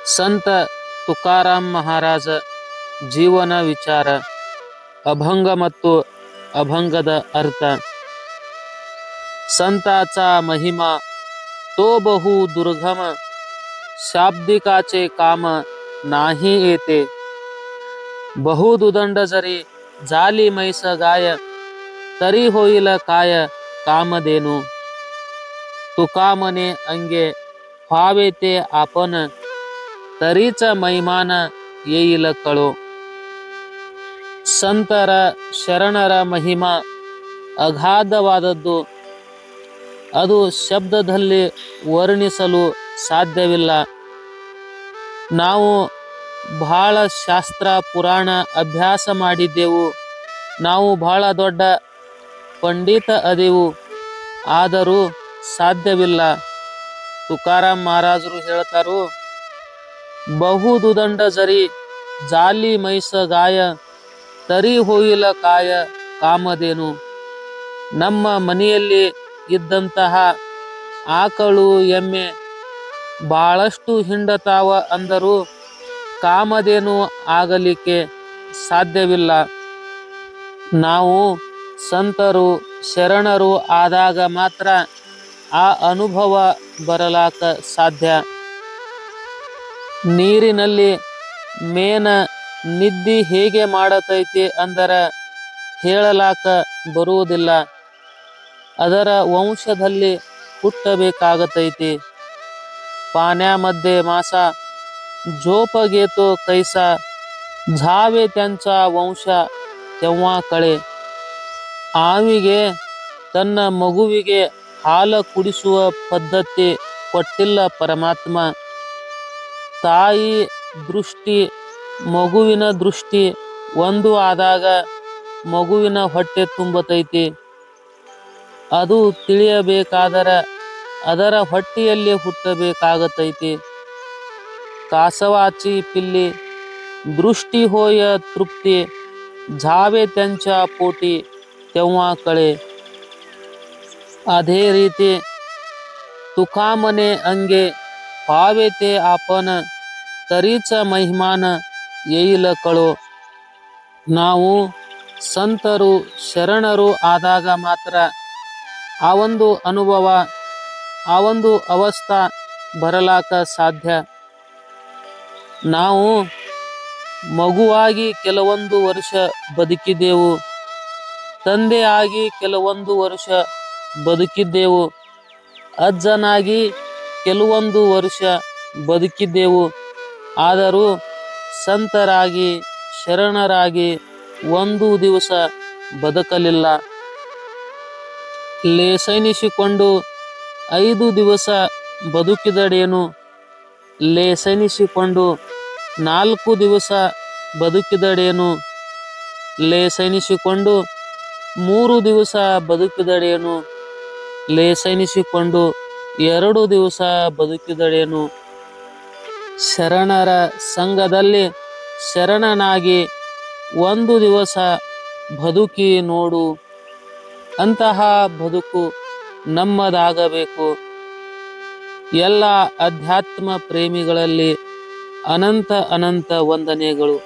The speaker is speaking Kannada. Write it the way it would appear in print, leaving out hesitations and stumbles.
संत तुकाराम महाराज जीवन विचार अभंग ಮತ್ತು अभंगದ अर्थ। संताचा महिमा तो बहु दुर्गम, शाब्दिकाचे काम नाही येते। बहुदुदंड जरी झाली मैस गाय, तरी होईल काय कामधेनू। तुका मने अंगे व्हावे ते आपण, तरीच महिमान येईल कळो। ಸಂತರ ಶರಣರ ಮಹಿಮಾ ಅಗಾಧವಾದದ್ದು, ಅದು ಶಬ್ದದಲ್ಲಿ ವರ್ಣಿಸಲು ಸಾಧ್ಯವಿಲ್ಲ। ನಾವು ಬಹಳ ಶಾಸ್ತ್ರ ಪುರಾಣ ಅಭ್ಯಾಸ ಮಾಡಿದ್ದೆವು, ನಾವು ಬಹಳ ದೊಡ್ಡ ಪಂಡಿತ ಅದೆವು, ಆದರೂ ಸಾಧ್ಯವಿಲ್ಲ। ತುಕಾರಾಮ್ ಮಹಾರಾಜರು ಹೇಳ್ತಾರು, ಬಹುದುದಂಡ ಜರಿ ಜಾಲಿ ಮೈಸ ಗಾಯ, ತರಿ ಹೋಯಿಲ ಕಾಯ ಕಾಮಧೇನು। ನಮ್ಮ ಮನೆಯಲ್ಲಿ ಇದ್ದಂತಹ ಆಕಳು ಎಮ್ಮೆ ಬಹಳಷ್ಟು ಹಿಂಡತಾವ ಅಂದರೂ ಕಾಮಧೇನು ಆಗಲಿಕ್ಕೆ ಸಾಧ್ಯವಿಲ್ಲ। ನಾವು ಸಂತರು ಶರಣರು ಆದಾಗ ಮಾತ್ರ ಆ ಅನುಭವ ಬರಲಾಕ ಸಾಧ್ಯ। ನೀರಿನಲ್ಲಿ ಮೇನ ನಿದ್ದಿ ಹೇಗೆ ಮಾಡತೈತಿ ಅಂದರ ಹೇಳಲಾಕ ಬರುವುದಿಲ್ಲ, ಅದರ ವಂಶದಲ್ಲಿ ಹುಟ್ಟಬೇಕಾಗತೈತಿ। पाण्यामध्ये मासा झोप घेतो कैसा, झावे त्यांचा वंश तेव्हा कळे। ಆವಿಗೆ ತನ್ನ ಮಗುವಿಗೆ ಹಾಲು ಕುಡಿಸುವ ಪದ್ಧತಿ ಕೊಟ್ಟಿಲ್ಲ ಪರಮಾತ್ಮ। ತಾಯಿ ದೃಷ್ಟಿ ಮಗುವಿನ ದೃಷ್ಟಿ ಒಂದು ಆದಾಗ ಮಗುವಿನ ಹೊಟ್ಟೆ ತುಂಬತೈತಿ। ಅದು ತಿಳಿಯಬೇಕಾದರೆ ಅದರ ಹೊಟ್ಟೆಯಲ್ಲಿ ಹುಟ್ಟಬೇಕಾಗತೈತಿ। कासवाची पिल्ली दृष्टी होय तृप्ती, झावे त्यांच्या पोटी तेव्हा कळे। ಅದೇ ರೀತಿ तुका मने अंगे व्हावे ते आपण, तरीच महिमान येईल कळो। ನಾವು ಸಂತರು ಶರಣರು ಆದಾಗ ಮಾತ್ರ ಆ ಒಂದು ಅನುಭವ ಆ ಒಂದು ಅವಸ್ಥಾ ಬರಲಾಕ ಸಾಧ್ಯ। ನಾವು ಮಗುವಾಗಿ ಕೆಲವೊಂದು ವರ್ಷ ಬದುಕಿದ್ದೆವು, ತಂದೆಯಾಗಿ ಕೆಲವೊಂದು ವರ್ಷ ಬದುಕಿದ್ದೆವು, ಅಜ್ಜನಾಗಿ ಕೆಲವೊಂದು ವರ್ಷ ಬದುಕಿದ್ದೆವು, ಆದರೂ ಸಂತರಾಗಿ ಶರಣರಾಗಿ ಒಂದು ದಿವಸ ಬದುಕಲಿಲ್ಲ। ಲೇಸೆನಿಸಿಕೊಂಡು 5 ದಿವಸ ಬದುಕಿದಡೇನು, ಲೇಸೆನಿಸಿಕೊಂಡು 4 ದಿವಸ ಬದುಕಿದಡೇನು, ಲೇಸೆನಿಸಿಕೊಂಡು 3 ದಿವಸ ಬದುಕಿದಡೇನು, ಲೇಸೆನಿಸಿಕೊಂಡು 2 ದಿವಸ ಬದುಕಿದಡೇನು। ಶರಣರ ಸಂಘದಲ್ಲಿ ಶರಣನಾಗಿ 1 ದಿವಸ ಬದುಕಿ ನೋಡು, ಅಂತಹ ಬದುಕು ನಮ್ಮದಾಗಬೇಕು। ಎಲ್ಲ ಅಧ್ಯಾತ್ಮ ಪ್ರೇಮಿಗಳಲ್ಲಿ ಅನಂತ ಅನಂತ ವಂದನೆಗಳು।